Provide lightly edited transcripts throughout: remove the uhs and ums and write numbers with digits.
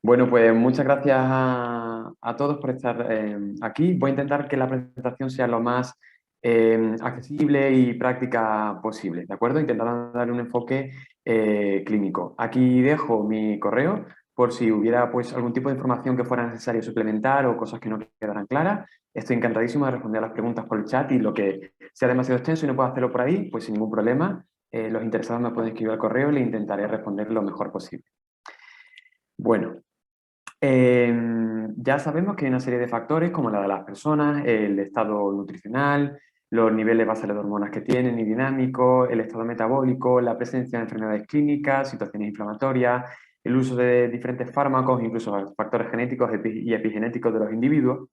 Bueno, pues muchas gracias a todos por estar aquí. Voy a intentar que la presentación sea lo más accesible y práctica posible, ¿de acuerdo? Intentar dar un enfoque clínico. Aquí dejo mi correo por si hubiera pues, algún tipo de información que fuera necesario suplementar o cosas que no quedaran claras. Estoy encantadísimo de responder a las preguntas por el chat y lo que sea demasiado extenso y no puedo hacerlo por ahí, pues sin ningún problema. Los interesados me pueden escribir al correo y le intentaré responder lo mejor posible. Bueno. Ya sabemos que hay una serie de factores como la de las personas, el estado nutricional, los niveles basales de hormonas que tienen y dinámicos, el estado metabólico, la presencia de enfermedades clínicas, situaciones inflamatorias, el uso de diferentes fármacos, incluso factores genéticos y epigenéticos de los individuos,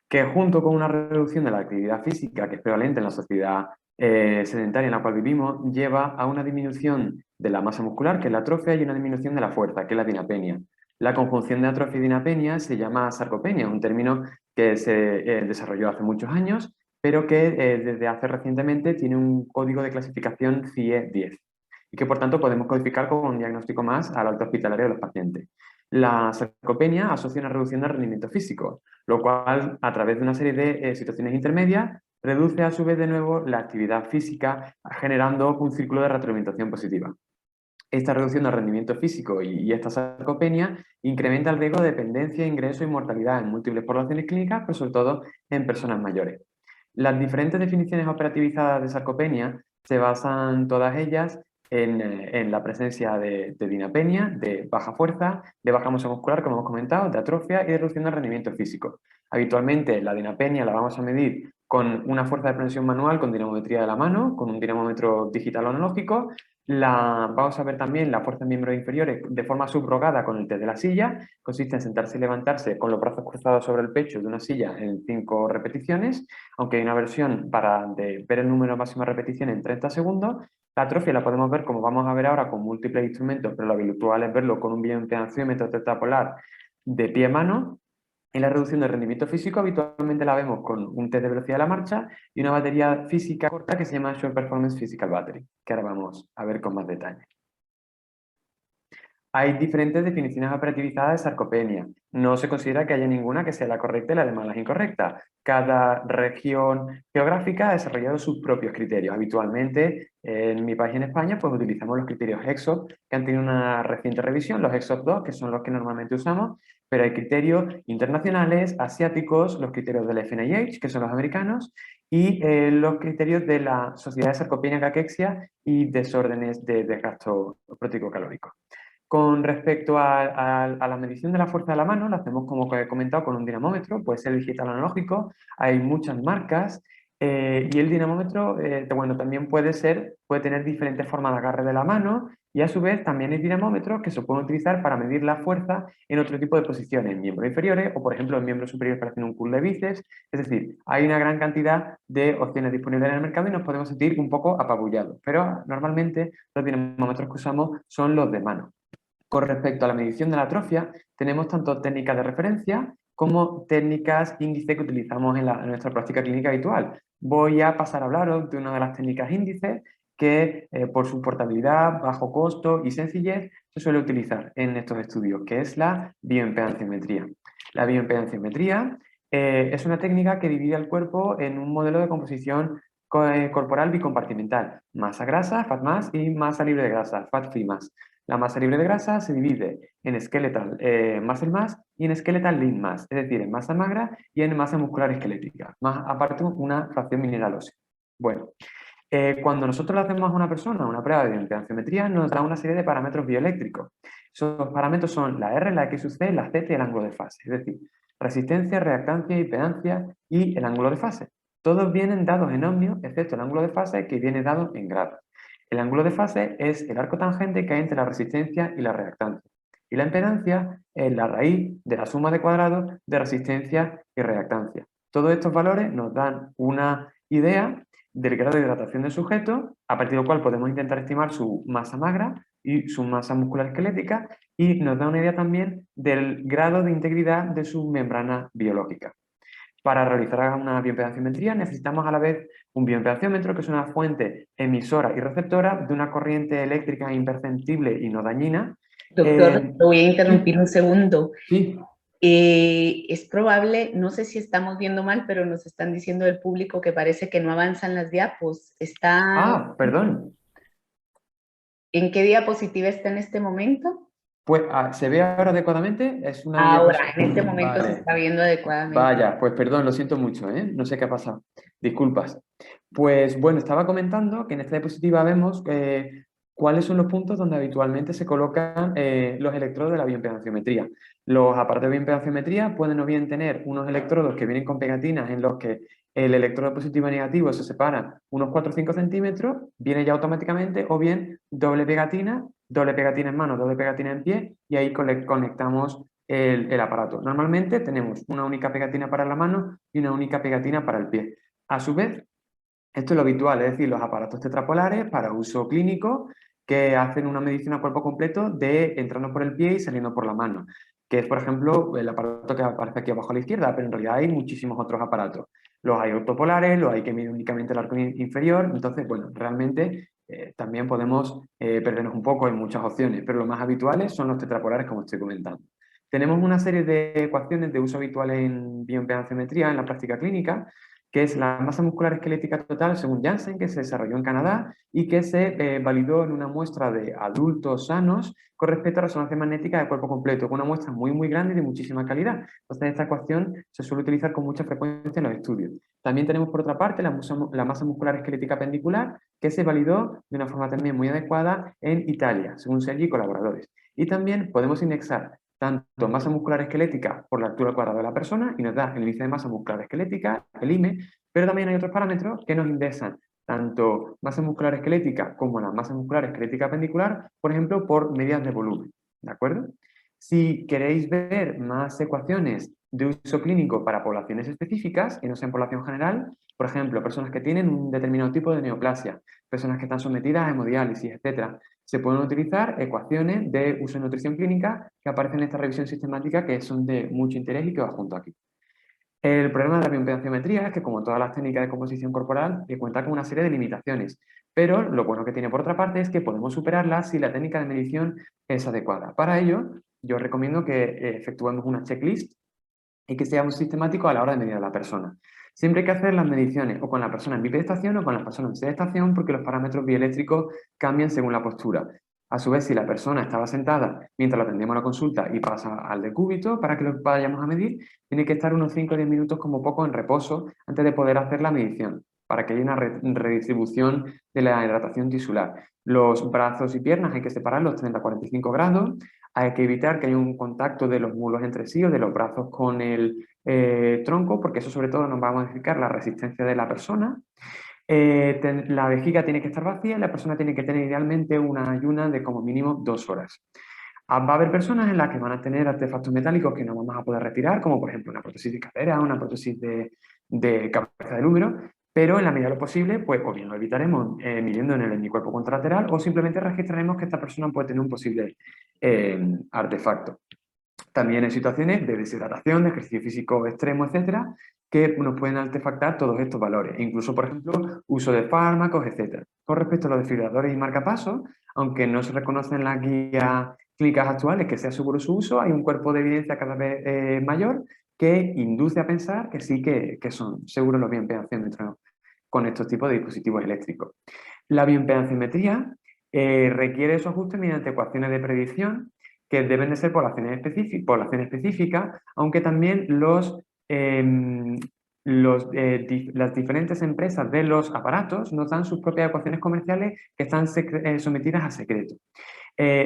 que junto con una reducción de la actividad física que es prevalente en la sociedad sedentaria en la cual vivimos, lleva a una disminución de la masa muscular, que es la atrofia, y una disminución de la fuerza, que es la dinapenia. La conjunción de atrofia y dinapenia se llama sarcopenia, un término que se desarrolló hace muchos años, pero que desde hace recientemente tiene un código de clasificación CIE 10 y que por tanto podemos codificar como un diagnóstico más al alta hospitalaria de los pacientes. La sarcopenia asocia una reducción del rendimiento físico, lo cual, a través de una serie de situaciones intermedias, reduce a su vez de nuevo la actividad física, generando un círculo de retroalimentación positiva. Esta reducción del rendimiento físico y esta sarcopenia incrementa el riesgo de dependencia, ingreso y mortalidad en múltiples poblaciones clínicas, pero sobre todo en personas mayores. Las diferentes definiciones operativizadas de sarcopenia se basan todas ellas en la presencia de dinapenia, de baja fuerza, de baja masa muscular, como hemos comentado, de atrofia y de reducción del rendimiento físico. Habitualmente la dinapenia la vamos a medir con una fuerza de presión manual con dinamometría de la mano, con un dinamómetro digital o analógico. Vamos a ver también la fuerza en miembros inferiores de forma subrogada con el test de la silla. Consiste en sentarse y levantarse con los brazos cruzados sobre el pecho de una silla en 5 repeticiones, aunque hay una versión para ver el número máximo de repeticiones en 30 segundos. La atrofia la podemos ver como vamos a ver ahora con múltiples instrumentos, pero lo habitual es verlo con un bioimpedanciómetro tetrapolar de pie-mano. En la reducción del rendimiento físico habitualmente la vemos con un test de velocidad de la marcha y una batería física corta que se llama Short Performance Physical Battery, que ahora vamos a ver con más detalle. Hay diferentes definiciones operativizadas de sarcopenia. No se considera que haya ninguna que sea la correcta y la demás las incorrectas. Cada región geográfica ha desarrollado sus propios criterios. Habitualmente, en mi país, en España, pues utilizamos los criterios EXOP, que han tenido una reciente revisión, los EXOP 2, que son los que normalmente usamos, pero hay criterios internacionales, asiáticos, los criterios del FNIH, que son los americanos, y los criterios de la Sociedad de Sarcopenia y Caquexia y desórdenes de desgasto proteico-calórico. Con respecto a la medición de la fuerza de la mano, la hacemos como he comentado con un dinamómetro, puede ser digital o analógico, hay muchas marcas y el dinamómetro bueno, también puede tener diferentes formas de agarre de la mano y a su vez también hay dinamómetros que se pueden utilizar para medir la fuerza en otro tipo de posiciones, en miembros inferiores o por ejemplo en miembros superiores para hacer un curl de bíceps, es decir, hay una gran cantidad de opciones disponibles en el mercado y nos podemos sentir un poco apabullados, pero normalmente los dinamómetros que usamos son los de mano. Con respecto a la medición de la atrofia, tenemos tanto técnicas de referencia como técnicas índice que utilizamos en nuestra práctica clínica habitual. Voy a pasar a hablaros de una de las técnicas índices que por su portabilidad, bajo costo y sencillez se suele utilizar en estos estudios, que es la bioimpedanciometría. La bioimpedanciometría es una técnica que divide al cuerpo en un modelo de composición corporal bicompartimental, masa grasa, fat mass, y masa libre de grasa, fat free mass. La masa libre de grasa se divide en skeletal muscle mass y en skeletal lean mass, es decir, en masa magra y en masa muscular esquelética, más aparte una fracción mineral ósea. Bueno, cuando nosotros le hacemos a una persona una prueba de bioimpedanciometría, nos da una serie de parámetros bioeléctricos. Esos parámetros son la R, la X sub C, la Z y el ángulo de fase, es decir, resistencia, reactancia, impedancia y el ángulo de fase. Todos vienen dados en ohmio, excepto el ángulo de fase que viene dado en grado. El ángulo de fase es el arco tangente que hay entre la resistencia y la reactancia. Y la impedancia es la raíz de la suma de cuadrados de resistencia y reactancia. Todos estos valores nos dan una idea del grado de hidratación del sujeto, a partir del cual podemos intentar estimar su masa magra y su masa muscular esquelética, y nos da una idea también del grado de integridad de su membrana biológica. Para realizar una bioimpedanciometría necesitamos a la vez un bioimpedanciómetro, que es una fuente emisora y receptora de una corriente eléctrica imperceptible y no dañina, Doctor, Eh, lo voy a sí, interrumpir un segundo. sí. Es probable, no sé si estamos viendo mal, pero nos están diciendo del público que parece que no avanzan las diapos. Ah, perdón. ¿En qué diapositiva está en este momento? Pues, ¿se ve ahora adecuadamente? Es una Ahora, diapositiva. en este momento se Vale. está viendo adecuadamente. Vaya, pues perdón, lo siento mucho, ¿eh? No sé qué ha pasado. Disculpas. Pues bueno, estaba comentando que en esta diapositiva vemos cuáles son los puntos donde habitualmente se colocan los electrodos de la bioimpedanciometría. Los aparatos de bioimpedanciometría pueden o bien tener unos electrodos que vienen con pegatinas en los que el electrodo positivo y negativo se separan unos 4 o 5 centímetros, viene ya automáticamente, o bien doble pegatina en mano, doble pegatina en pie, y ahí conectamos el aparato. Normalmente tenemos una única pegatina para la mano y una única pegatina para el pie. A su vez, esto es lo habitual, es decir, los aparatos tetrapolares para uso clínico que hacen una medición a cuerpo completo de entrando por el pie y saliendo por la mano, que es, por ejemplo, el aparato que aparece aquí abajo a la izquierda, pero en realidad hay muchísimos otros aparatos. Los hay ortopolares, los hay que miden únicamente el arco inferior, entonces, bueno, realmente también podemos perdernos un poco en muchas opciones, pero los más habituales son los tetrapolares, como estoy comentando. Tenemos una serie de ecuaciones de uso habitual en bioimpedanciometría en la práctica clínica, que es la masa muscular esquelética total según Janssen, que se desarrolló en Canadá y que se validó en una muestra de adultos sanos con respecto a resonancia magnética de cuerpo completo, con una muestra muy, muy grande y de muchísima calidad. Entonces, esta ecuación se suele utilizar con mucha frecuencia en los estudios. También tenemos, por otra parte, la masa muscular esquelética pendicular, que se validó de una forma también muy adecuada en Italia, según Sergi y colaboradores. Y también podemos indexar tanto masa muscular esquelética por la altura al cuadrado de la persona y nos da el índice de masa muscular esquelética, el IME, pero también hay otros parámetros que nos indexan tanto masa muscular esquelética como la masa muscular esquelética pendicular, por ejemplo, por medidas de volumen. ¿De acuerdo? Si queréis ver más ecuaciones de uso clínico para poblaciones específicas, que no sean población general, por ejemplo, personas que tienen un determinado tipo de neoplasia, personas que están sometidas a hemodiálisis, etc., se pueden utilizar ecuaciones de uso en nutrición clínica que aparecen en esta revisión sistemática que son de mucho interés y que os junto aquí. El problema de la bioimpedanciometría es que, como todas las técnicas de composición corporal, cuenta con una serie de limitaciones, pero lo bueno que tiene por otra parte es que podemos superarlas si la técnica de medición es adecuada. Para ello, yo os recomiendo que efectuemos una checklist y que seamos sistemáticos a la hora de medir a la persona. Siempre hay que hacer las mediciones o con la persona en bipedestación o con la persona en sedestación porque los parámetros bioeléctricos cambian según la postura. A su vez, si la persona estaba sentada mientras la atendemos a la consulta y pasa al decúbito, para que lo vayamos a medir, tiene que estar unos 5 o 10 minutos como poco en reposo antes de poder hacer la medición, para que haya una redistribución de la hidratación tisular. Los brazos y piernas hay que separarlos 30 a 45 grados. Hay que evitar que haya un contacto de los muslos entre sí o de los brazos con el tronco, porque eso sobre todo nos va a modificar la resistencia de la persona. La vejiga tiene que estar vacía y la persona tiene que tener idealmente una ayuna de como mínimo 2 horas. Va a haber personas en las que van a tener artefactos metálicos que no vamos a poder retirar, como por ejemplo una prótesis de cadera, una prótesis de cabeza del húmero, pero en la medida de lo posible, pues o bien lo evitaremos midiendo en el hemicuerpo contralateral o simplemente registraremos que esta persona puede tener un posible artefacto. También hay situaciones de deshidratación, de ejercicio físico extremo, etcétera, que nos pueden artefactar todos estos valores, e incluso, por ejemplo, uso de fármacos, etcétera. Con respecto a los desfibriladores y marcapasos, aunque no se reconocen en las guías clínicas actuales que sea seguro su uso, hay un cuerpo de evidencia cada vez mayor que induce a pensar que sí que son seguros los bioimpedancímetros con estos tipos de dispositivos eléctricos. La bioimpedanciometría requiere su ajuste mediante ecuaciones de predicción que deben de ser población específica, aunque también las diferentes empresas de los aparatos nos dan sus propias ecuaciones comerciales que están sometidas a secreto.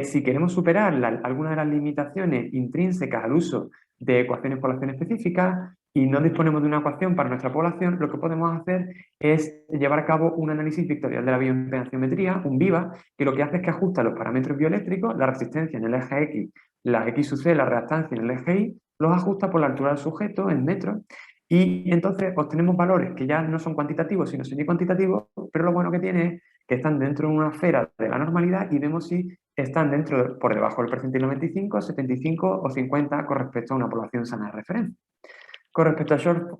Si queremos superar algunas de las limitaciones intrínsecas al uso de ecuaciones población específicas y no disponemos de una ecuación para nuestra población, lo que podemos hacer es llevar a cabo un análisis vectorial de la bioimpedanciometría, un VIVA, que lo que hace es que ajusta los parámetros bioeléctricos, la resistencia en el eje X, la X sub C, la reactancia en el eje Y, los ajusta por la altura del sujeto en metros y entonces obtenemos valores que ya no son cuantitativos, sino semi-cuantitativos, pero lo bueno que tiene es que están dentro de una esfera de la normalidad y vemos si están por debajo del percentil 95, 75 o 50 con respecto a una población sana de referencia. Con respecto a Short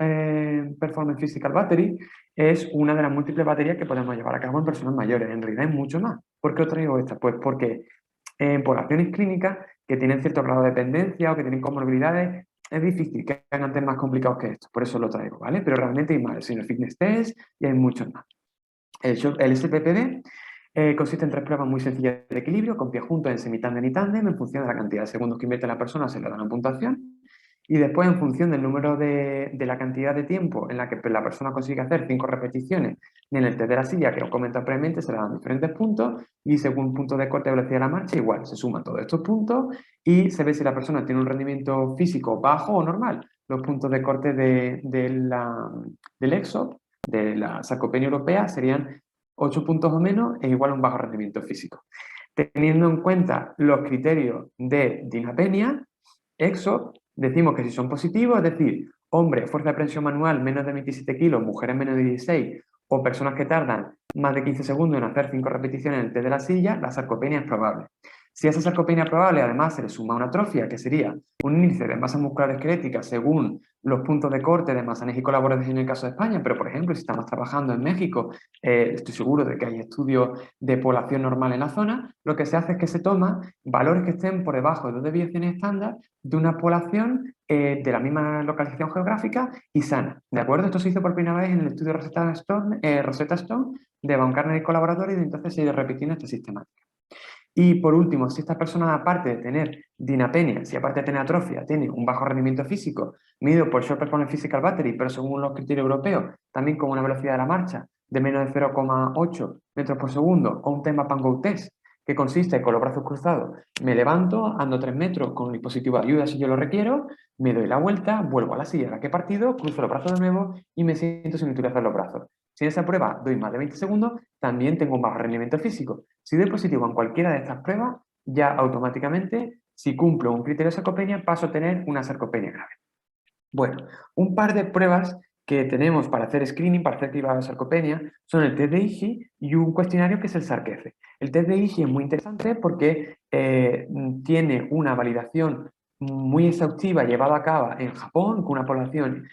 Performance Physical Battery, es una de las múltiples baterías que podemos llevar a cabo en personas mayores. En realidad es mucho más. ¿Por qué os traigo esta? Pues porque En poblaciones clínicas que tienen cierto grado de dependencia o que tienen comorbilidades, es difícil que hagan test más complicados que esto, por eso lo traigo, ¿vale? Pero realmente hay más, el Senior Fitness Test y hay muchos más. El SPPD consiste en 3 pruebas muy sencillas de equilibrio, con pie juntos en semitándem y tándem, en función de la cantidad de segundos que invierte la persona se le da una puntuación, y después en función del número de la cantidad de tiempo en la que la persona consigue hacer 5 repeticiones en el test de la silla, que os comentado previamente, se le dan diferentes puntos, y según punto de corte de velocidad de la marcha, igual, se suman todos estos puntos y se ve si la persona tiene un rendimiento físico bajo o normal. Los puntos de corte del EXO, de la sarcopenia europea, serían 8 puntos o menos es igual a un bajo rendimiento físico. Teniendo en cuenta los criterios de dinapenia, EXO, decimos que si son positivos, es decir, hombres, fuerza de presión manual menos de 27 kilos, mujeres menos de 16, o personas que tardan más de 15 segundos en hacer 5 repeticiones en el test de la silla, la sarcopenia es probable. Si a esa sarcopenia probable además se le suma una atrofia, que sería un índice de masa muscular esquelética según los puntos de corte de Massanet y colaboradores en el caso de España, pero por ejemplo si estamos trabajando en México, estoy seguro de que hay estudios de población normal en la zona, lo que se hace es que se toma valores que estén por debajo de 2 desviaciones estándar de una población de la misma localización geográfica y sana, ¿de acuerdo? Esto se hizo por primera vez en el estudio Rosetta Stone de Baumgartner y colaboradores y entonces se ha ido repitiendo esta sistemática. Y por último, si esta persona, aparte de tener dinapenia, si aparte de tener atrofia, tiene un bajo rendimiento físico, medido por Short Performance Physical Battery, pero según los criterios europeos, también con una velocidad de la marcha de menos de 0,8 metros por segundo, o un tema Pan-Go Test, que consiste con los brazos cruzados, me levanto, ando 3 metros con un dispositivo de ayuda si yo lo requiero, me doy la vuelta, vuelvo a la silla en la que he partido, cruzo los brazos de nuevo y me siento sin utilizar los brazos. Si en esa prueba doy más de 20 segundos, también tengo un bajo rendimiento físico. Si doy positivo en cualquiera de estas pruebas, ya automáticamente, si cumplo un criterio de sarcopenia, paso a tener una sarcopenia grave. Bueno, un par de pruebas que tenemos para hacer screening, para hacer cribado de sarcopenia, son el test de IGI y un cuestionario que es el SARC-F. El test de IGI es muy interesante porque tiene una validación muy exhaustiva llevada a cabo en Japón, con una población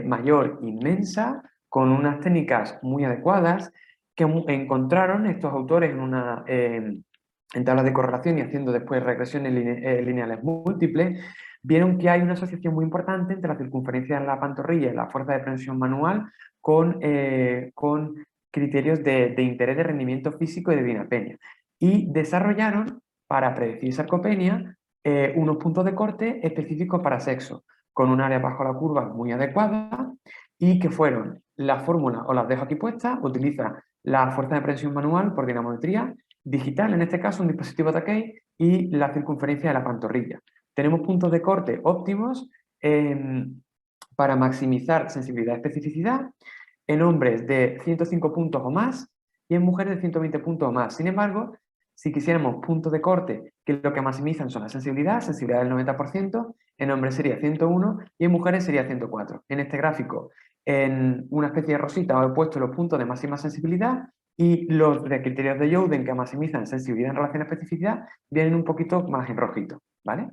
mayor inmensa, con unas técnicas muy adecuadas, que encontraron estos autores en tablas de correlación y haciendo después regresiones lineales múltiples, vieron que hay una asociación muy importante entre la circunferencia de la pantorrilla y la fuerza de presión manual con criterios de interés de rendimiento físico y de dinapenia. Y desarrollaron, para predecir sarcopenia, unos puntos de corte específicos para sexo, con un área bajo la curva muy adecuada y que fueron la fórmula, os las dejo aquí puestas, utiliza la fuerza de presión manual por dinamometría digital, en este caso un dispositivo Takei, y la circunferencia de la pantorrilla. Tenemos puntos de corte óptimos para maximizar sensibilidad y especificidad en hombres de 105 puntos o más y en mujeres de 120 puntos o más. Sin embargo, si quisiéramos puntos de corte que lo que maximizan son la sensibilidad del 90%, en hombres sería 101 y en mujeres sería 104. En este gráfico, en una especie de rosita, os he puesto los puntos de máxima sensibilidad y los de criterios de Youden que maximizan sensibilidad en relación a especificidad vienen un poquito más en rojito, ¿vale?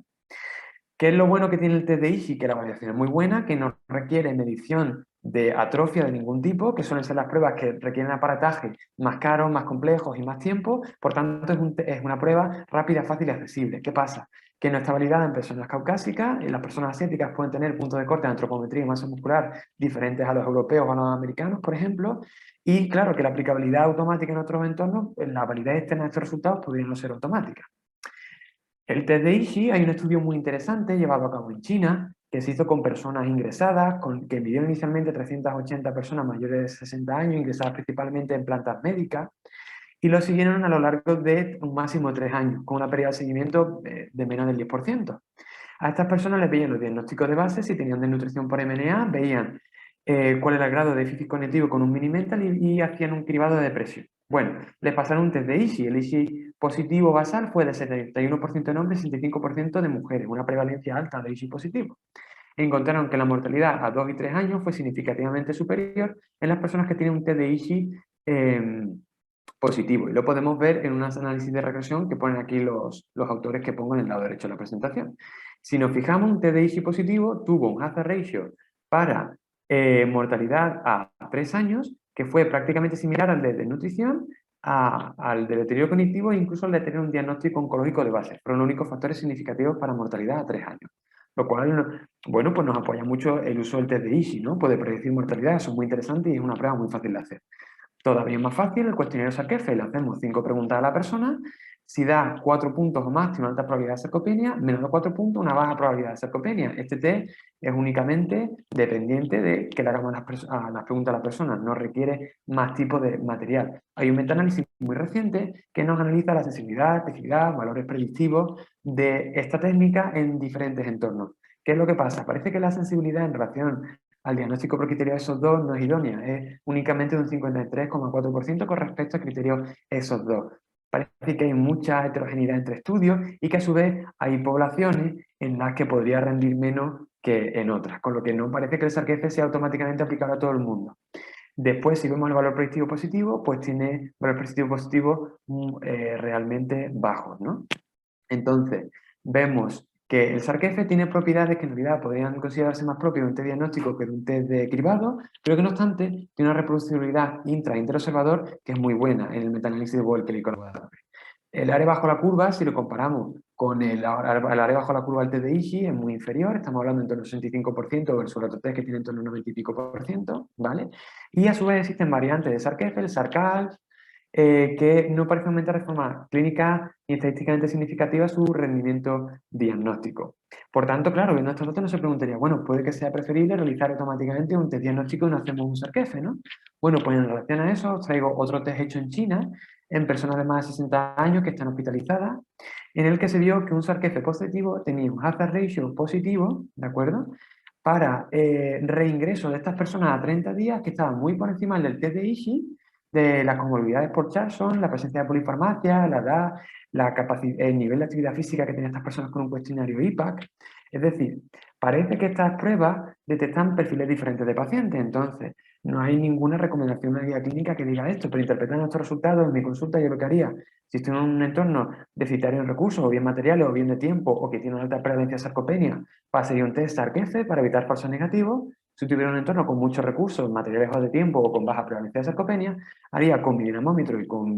¿Qué es lo bueno que tiene el test de IGI? Que la variación es muy buena, que no requiere medición de atrofia de ningún tipo, que suelen ser las pruebas que requieren aparataje más caros, más complejos y más tiempo. Por tanto, es una prueba rápida, fácil y accesible. ¿Qué pasa? Que no está validada en personas caucásicas y las personas asiáticas pueden tener puntos de corte de antropometría y masa muscular diferentes a los europeos o a los americanos, por ejemplo. Y claro que la aplicabilidad automática en otros entornos, la validez externa de estos resultados podría no ser automática. El test de IGI, hay un estudio muy interesante llevado a cabo en China, que se hizo con personas ingresadas, que midió inicialmente 380 personas mayores de 60 años, ingresadas principalmente en plantas médicas, y lo siguieron a lo largo de un máximo de 3 años, con una pérdida de seguimiento de menos del 10%. A estas personas les veían los diagnósticos de base, si tenían desnutrición por MNA, veían cuál era el grado de déficit cognitivo con un mini-mental y hacían un cribado de depresión. Bueno, les pasaron un test de IGI. El IGI positivo basal fue de 71% en hombres y 65% de mujeres, una prevalencia alta de IGI positivo. Encontraron que la mortalidad a 2 y 3 años fue significativamente superior en las personas que tienen un test de IGI positivo. Y lo podemos ver en unos análisis de regresión que ponen aquí los autores que pongo en el lado derecho de la presentación. Si nos fijamos, un test de IGI positivo tuvo un hazard ratio para mortalidad a 3 años, que fue prácticamente similar al de nutrición, al del deterioro cognitivo e incluso al de tener un diagnóstico oncológico de base. Fueron los únicos factores significativos para mortalidad a 3 años. Lo cual, bueno, pues nos apoya mucho el uso del test de ISHI, ¿no? Puede predecir mortalidad, eso es muy interesante y es una prueba muy fácil de hacer. Todavía más fácil, el cuestionario Sarkefe, le hacemos 5 preguntas a la persona. Si da 4 puntos o más, tiene una alta probabilidad de sarcopenia, menos de 4 puntos, una baja probabilidad de sarcopenia. Este test es únicamente dependiente de que le hagamos las preguntas a la persona, no requiere más tipo de material. Hay un metaanálisis muy reciente que nos analiza la sensibilidad, especificidad, valores predictivos de esta técnica en diferentes entornos. ¿Qué es lo que pasa? Parece que la sensibilidad en relación al diagnóstico por criterio esos dos no es idónea, es únicamente de un 53,4% con respecto al criterio esos dos. Parece que hay mucha heterogeneidad entre estudios y que a su vez hay poblaciones en las que podría rendir menos que en otras, con lo que no parece que el SARC-F sea automáticamente aplicable a todo el mundo. Después, si vemos el valor predictivo positivo, pues tiene valor predictivo positivo realmente bajos, ¿no? Entonces, vemos que el SARC-F tiene propiedades que en realidad podrían considerarse más propias de un test diagnóstico que de un test de cribado, pero que no obstante tiene una reproducibilidad intra-interobservador que es muy buena en el metaanálisis de Volcker y colaboradores. El área bajo la curva, si lo comparamos con el área bajo la curva del test de IGI, es muy inferior, estamos hablando en torno al 65% versus el otro test que tiene en torno al 90 y pico por ciento, ¿vale? Y a su vez existen variantes de SARC-F, el SARC-ALS, que no parece aumentar de forma clínica y estadísticamente significativa su rendimiento diagnóstico. Por tanto, claro, viendo estos datos no se preguntaría, bueno, puede que sea preferible realizar automáticamente un test diagnóstico y no hacemos un SARC-F, ¿no? Bueno, pues en relación a eso os traigo otro test hecho en China, en personas de más de 60 años que están hospitalizadas, en el que se vio que un SARC-F positivo tenía un hazard ratio positivo, ¿de acuerdo?, para reingreso de estas personas a 30 días que estaban muy por encima del test de IGI, de las comorbilidades por Charlson, la presencia de polifarmacia, la edad, el nivel de actividad física que tenían estas personas con un cuestionario IPAC. Es decir, parece que estas pruebas detectan perfiles diferentes de pacientes, entonces no hay ninguna recomendación en la guía clínica que diga esto, pero interpretando estos resultados en mi consulta yo lo que haría, si estoy en un entorno deficitario en recursos, o bien materiales, o bien de tiempo, o que tiene una alta prevalencia de sarcopenia, pasaría un test SARC-F para evitar falsos negativos. Si tuviera un entorno con muchos recursos, materiales o de tiempo, o con baja prevalencia de sarcopenia, haría con mi dinamómetro y con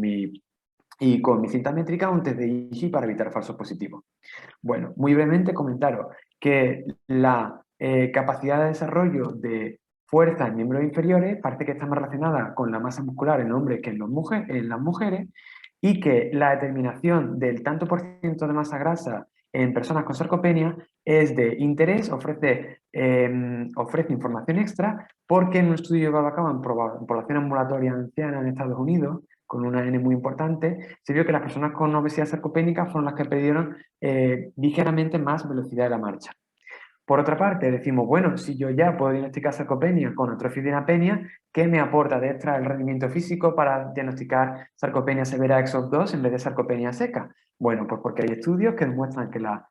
mi cinta métrica un test de IGI para evitar falsos positivos. Bueno, muy brevemente comentaros que la capacidad de desarrollo de fuerza en miembros inferiores parece que está más relacionada con la masa muscular en hombres que en las mujeres, y que la determinación del tanto por ciento de masa grasa en personas con sarcopenia es de interés, ofrece información extra, porque en un estudio llevado a cabo en población ambulatoria anciana en Estados Unidos, con una N muy importante, se vio que las personas con obesidad sarcopénica fueron las que perdieron ligeramente más velocidad de la marcha. Por otra parte, decimos, bueno, si yo ya puedo diagnosticar sarcopenia con atrofia de dinapenia, ¿qué me aporta de extra el rendimiento físico para diagnosticar sarcopenia severa EXOS-2 en vez de sarcopenia seca? Bueno, pues porque hay estudios que demuestran que la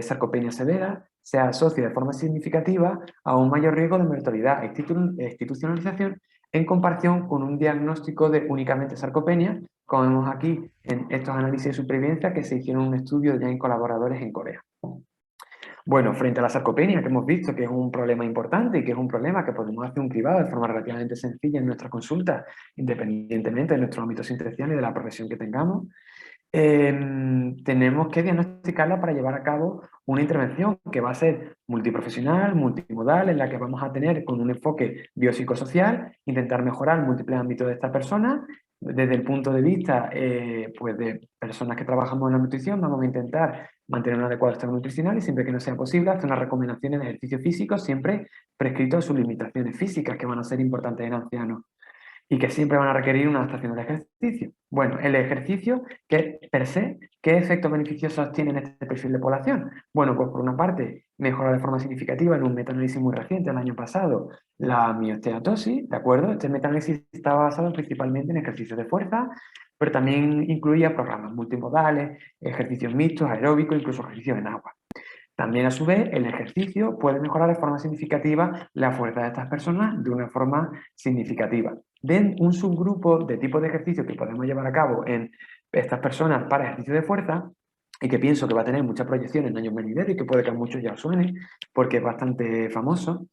sarcopenia severa se asocia de forma significativa a un mayor riesgo de mortalidad e institucionalización en comparación con un diagnóstico de únicamente sarcopenia, como vemos aquí en estos análisis de supervivencia que se hicieron un estudio ya en colaboradores en Corea. Bueno, frente a la sarcopenia, que hemos visto que es un problema importante y que es un problema que podemos hacer un cribado de forma relativamente sencilla en nuestra consulta, independientemente de nuestro ámbito asistencial y de la profesión que tengamos, tenemos que diagnosticarla para llevar a cabo una intervención que va a ser multiprofesional, multimodal, en la que vamos a tener con un enfoque biopsicosocial, intentar mejorar múltiples ámbitos de esta persona. Desde el punto de vista pues de personas que trabajamos en la nutrición, vamos a intentar mantener un adecuado estado nutricional y siempre que no sea posible hacer unas recomendaciones de ejercicio físico, siempre prescrito sus limitaciones físicas que van a ser importantes en ancianos y que siempre van a requerir una adaptación al ejercicio. Bueno, el ejercicio, que per se, ¿qué efectos beneficiosos tiene en este perfil de población? Bueno, pues por una parte, mejora de forma significativa en un metaanálisis muy reciente, el año pasado, la miostenosis, ¿de acuerdo? Este metaanálisis estaba basado principalmente en ejercicios de fuerza, pero también incluía programas multimodales, ejercicios mixtos, aeróbicos, incluso ejercicios en agua. También, a su vez, el ejercicio puede mejorar de forma significativa la fuerza de estas personas de una forma significativa. Den un subgrupo de tipos de ejercicio que podemos llevar a cabo en estas personas para ejercicio de fuerza y que pienso que va a tener mucha proyección en años venideros y que puede que a muchos ya os suene porque es bastante famoso.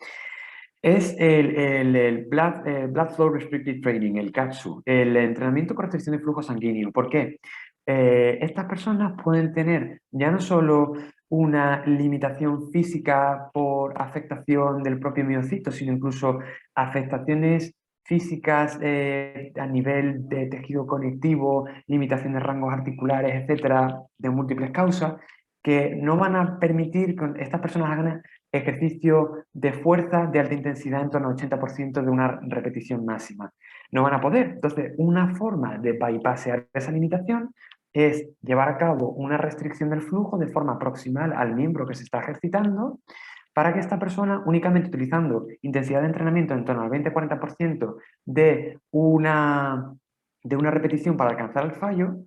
Es el Blood Flow Restricted Training, el CAPSU, el entrenamiento con restricción de flujo sanguíneo. ¿Por qué? Estas personas pueden tener ya no solo una limitación física por afectación del propio miocito, sino incluso afectaciones físicas a nivel de tejido conectivo, limitación de rangos articulares, etcétera, de múltiples causas, que no van a permitir que estas personas hagan ejercicio de fuerza de alta intensidad en torno al 80% de una repetición máxima. No van a poder. Entonces, una forma de bypassear esa limitación es llevar a cabo una restricción del flujo de forma proximal al miembro que se está ejercitando para que esta persona, únicamente utilizando intensidad de entrenamiento en torno al 20-40% de una repetición para alcanzar el fallo,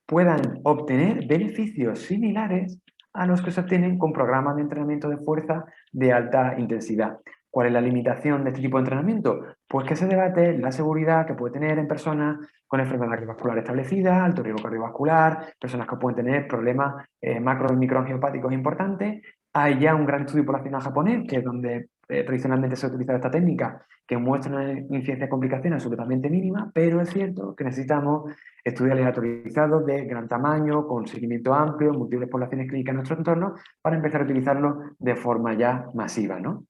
puedan obtener beneficios similares a los que se obtienen con programas de entrenamiento de fuerza de alta intensidad. ¿Cuál es la limitación de este tipo de entrenamiento? Pues que se debate la seguridad que puede tener en personas con enfermedad cardiovascular establecida, alto riesgo cardiovascular, personas que pueden tener problemas macro y microangiopáticos importantes. Hay ya un gran estudio poblacional japonés, que es donde tradicionalmente se ha utilizado esta técnica, que muestra una incidencia de complicaciones absolutamente mínima, pero es cierto que necesitamos estudios aleatorizados de gran tamaño, con seguimiento amplio, múltiples poblaciones clínicas en nuestro entorno, para empezar a utilizarlo de forma ya masiva, ¿no?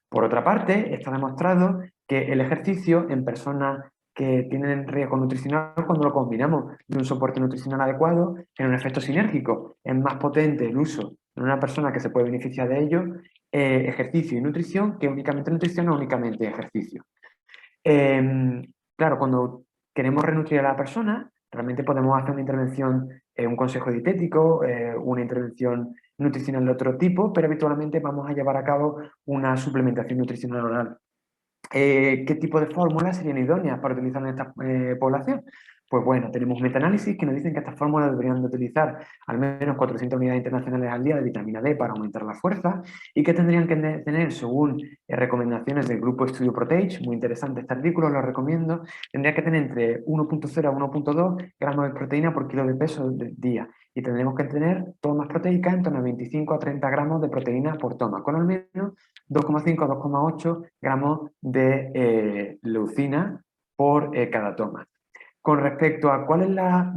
Por otra parte, está demostrado que el ejercicio en personas que tienen riesgo nutricional, cuando lo combinamos de un soporte nutricional adecuado, tiene un efecto sinérgico. Es más potente el uso en una persona que se puede beneficiar de ello, ejercicio y nutrición, que únicamente nutrición o únicamente ejercicio. Claro, cuando queremos renutrir a la persona, realmente podemos hacer una intervención, un consejo dietético, una intervención nutricional de otro tipo, pero habitualmente vamos a llevar a cabo una suplementación nutricional oral. ¿Qué tipo de fórmulas serían idóneas para utilizar en esta población? Pues bueno, tenemos metaanálisis que nos dicen que estas fórmulas deberían de utilizar al menos 400 unidades internacionales al día de vitamina D para aumentar la fuerza y que tendrían que tener, según recomendaciones del grupo Estudio Protege, muy interesante este artículo, lo recomiendo, tendría que tener entre 1,0 a 1,2 gramos de proteína por kilo de peso del día y tendremos que tener tomas proteicas en torno a 25 a 30 gramos de proteína por toma, con al menos 2,5 a 2,8 gramos de leucina por cada toma. Con respecto a cuál es la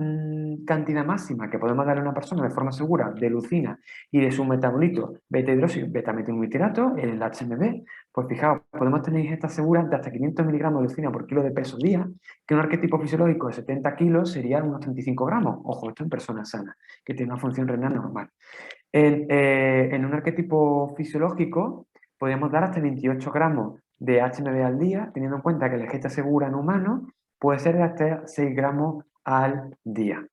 cantidad máxima que podemos darle a una persona de forma segura de leucina y de su metabolito beta-hidroxi beta-metilbutyrato, el HMB, pues fijaos, podemos tener ingestas seguras de hasta 500 miligramos de leucina por kilo de peso día, que un arquetipo fisiológico de 70 kilos sería unos 35 gramos. Ojo, esto en personas sanas, que tienen una función renal normal. En un arquetipo fisiológico podemos dar hasta 28 gramos de HMB al día, teniendo en cuenta que la ingesta segura en humanos puede ser de hasta 6 gramos al día.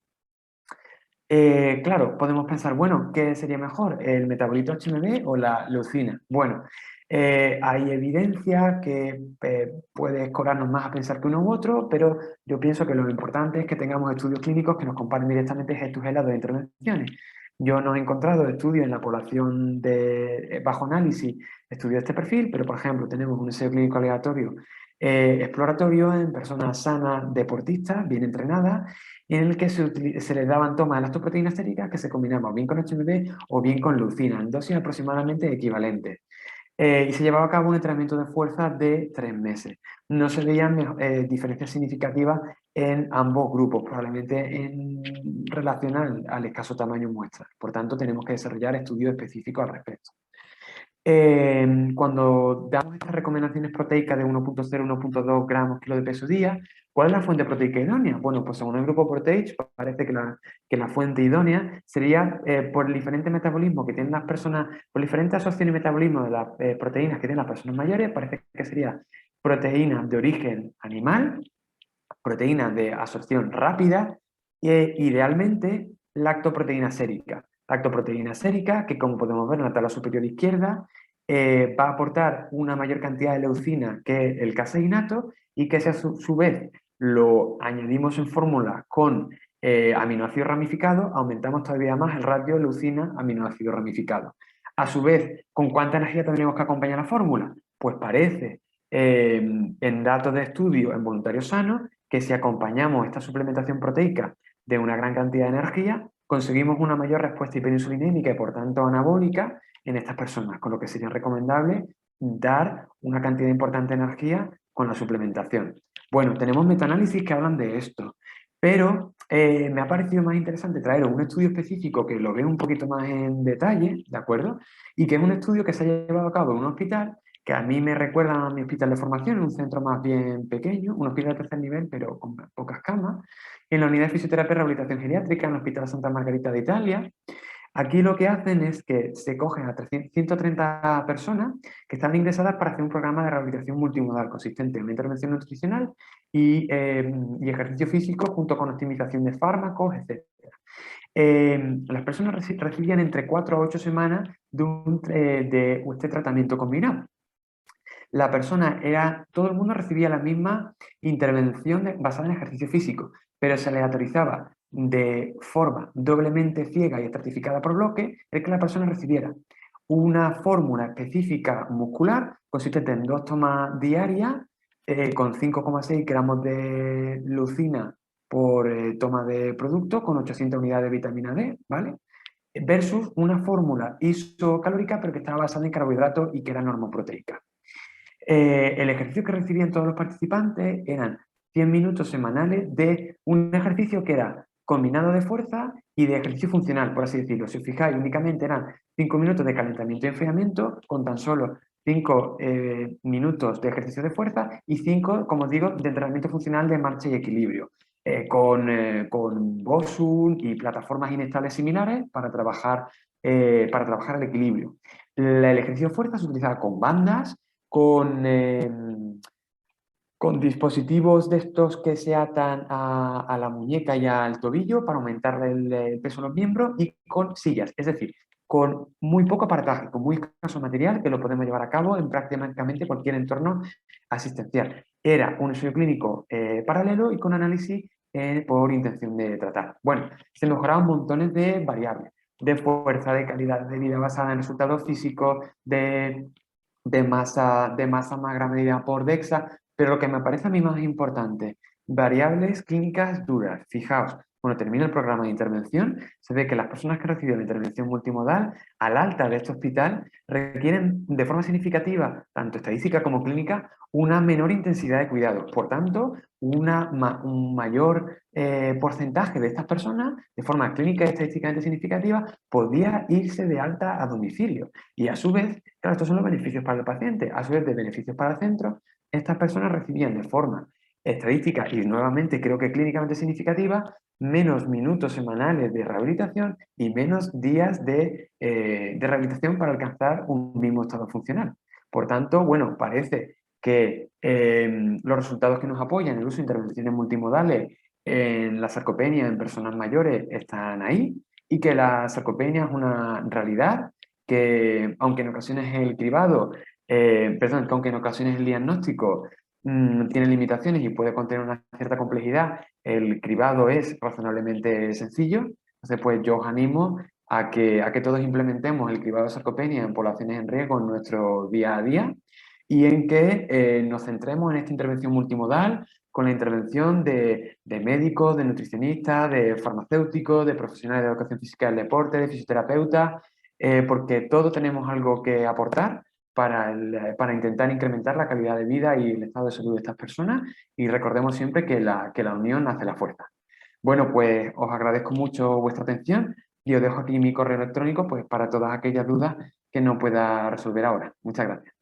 Claro, podemos pensar, bueno, ¿qué sería mejor? ¿El metabolito HMB o la leucina? Bueno, hay evidencia que puede escorarnos más a pensar que uno u otro, pero yo pienso que lo importante es que tengamos estudios clínicos que nos comparen directamente gestos helados de intervenciones. Yo no he encontrado estudios en la población de bajo análisis, estudios de este perfil, pero por ejemplo tenemos un ensayo clínico aleatorio exploratorio en personas sanas, deportistas, bien entrenadas, en el que se les daban tomas de lactoproteínas séricas que se combinaban bien con HMB o bien con leucina, en dosis aproximadamente equivalentes. Y se llevaba a cabo un entrenamiento de fuerza de 3 meses. No se veían diferencias significativas en ambos grupos, probablemente en relación al escaso tamaño muestra. Por tanto, tenemos que desarrollar estudios específicos al respecto. Cuando damos estas recomendaciones proteicas de 1,0, 1,2 gramos kilo de peso día, ¿cuál es la fuente proteica idónea? Bueno, pues según el grupo Protege, parece que la fuente idónea sería por el diferente metabolismo que tienen las personas, por diferentes asociaciones y metabolismo de las proteínas que tienen las personas mayores, parece que sería proteínas de origen animal, proteínas de absorción rápida e idealmente lactoproteína sérica. Lactoproteína sérica, que como podemos ver en la tabla superior izquierda, va a aportar una mayor cantidad de leucina que el caseinato y que si a su vez lo añadimos en fórmula con aminoácidos ramificados, aumentamos todavía más el ratio leucina-aminoácido ramificado. A su vez, ¿con cuánta energía tendríamos que acompañar la fórmula? Pues parece, en datos de estudio en voluntarios sanos, que si acompañamos esta suplementación proteica de una gran cantidad de energía, conseguimos una mayor respuesta hiperinsulinémica y por tanto anabólica en estas personas, con lo que sería recomendable dar una cantidad importante de energía con la suplementación. Bueno, tenemos metaanálisis que hablan de esto, pero me ha parecido más interesante traer un estudio específico que lo veo un poquito más en detalle, ¿de acuerdo? Y que es un estudio que se ha llevado a cabo en un hospital que a mí me recuerda a mi hospital de formación, en un centro más bien pequeño, un hospital de tercer nivel, pero con pocas camas, en la unidad de fisioterapia y rehabilitación geriátrica, en el Hospital Santa Margarita de Italia. Aquí lo que hacen es que se cogen a 130 personas que están ingresadas para hacer un programa de rehabilitación multimodal consistente en una intervención nutricional y ejercicio físico junto con optimización de fármacos, etc. Las personas recibían entre 4 a 8 semanas de este tratamiento combinado. La persona todo el mundo recibía la misma intervención basada en ejercicio físico, pero se aleatorizaba de forma doblemente ciega y estratificada por bloque el que la persona recibiera una fórmula específica muscular consistente en 2 tomas diarias con 5,6 gramos de leucina por toma de producto con 800 unidades de vitamina D, ¿vale? Versus una fórmula isocalórica pero que estaba basada en carbohidratos y que era normoproteica. El ejercicio que recibían todos los participantes eran 100 minutos semanales de un ejercicio que era combinado de fuerza y de ejercicio funcional, por así decirlo. Si os fijáis, únicamente eran 5 minutos de calentamiento y enfriamiento con tan solo 5 minutos de ejercicio de fuerza y 5, como os digo, de entrenamiento funcional de marcha y equilibrio, con Bosun y plataformas inestables similares para trabajar el equilibrio. El ejercicio de fuerza se utilizaba con bandas, con, eh, con dispositivos de estos que se atan a la muñeca y al tobillo para aumentar el peso de los miembros y con sillas, es decir, con muy poco aparataje, con muy escaso material que lo podemos llevar a cabo en prácticamente cualquier entorno asistencial. Era un estudio clínico paralelo y con análisis por intención de tratar. Bueno, se mejoraban montones de variables, de fuerza, de calidad de vida basada en resultados físicos, de masa magra medida por DEXA, pero lo que me parece a mí más importante, variables clínicas duras. Fijaos, cuando termina el programa de intervención, se ve que las personas que reciben la intervención multimodal al alta de este hospital requieren de forma significativa, tanto estadística como clínica, una menor intensidad de cuidados. Por tanto, un mayor porcentaje de estas personas, de forma clínica y estadísticamente significativa, podía irse de alta a domicilio. Y a su vez, claro, estos son los beneficios para el paciente, a su vez de beneficios para el centro, estas personas recibían de forma estadística y nuevamente creo que clínicamente significativa menos minutos semanales de rehabilitación y menos días de rehabilitación para alcanzar un mismo estado funcional. Por tanto, bueno, parece que los resultados que nos apoyan el uso de intervenciones multimodales en la sarcopenia en personas mayores están ahí y que la sarcopenia es una realidad que, aunque en ocasiones el cribado, perdón, que aunque en ocasiones el diagnóstico tiene limitaciones y puede contener una cierta complejidad, el cribado es razonablemente sencillo. Entonces, pues yo os animo a que todos implementemos el cribado de sarcopenia en poblaciones en riesgo en nuestro día a día y en que nos centremos en esta intervención multimodal con la intervención de médicos, de nutricionistas, de farmacéuticos, de profesionales de educación física y del deporte, de fisioterapeutas, porque todos tenemos algo que aportar para intentar incrementar la calidad de vida y el estado de salud de estas personas y recordemos siempre que la unión hace la fuerza. Bueno, pues os agradezco mucho vuestra atención y os dejo aquí mi correo electrónico pues, para todas aquellas dudas que no pueda resolver ahora. Muchas gracias.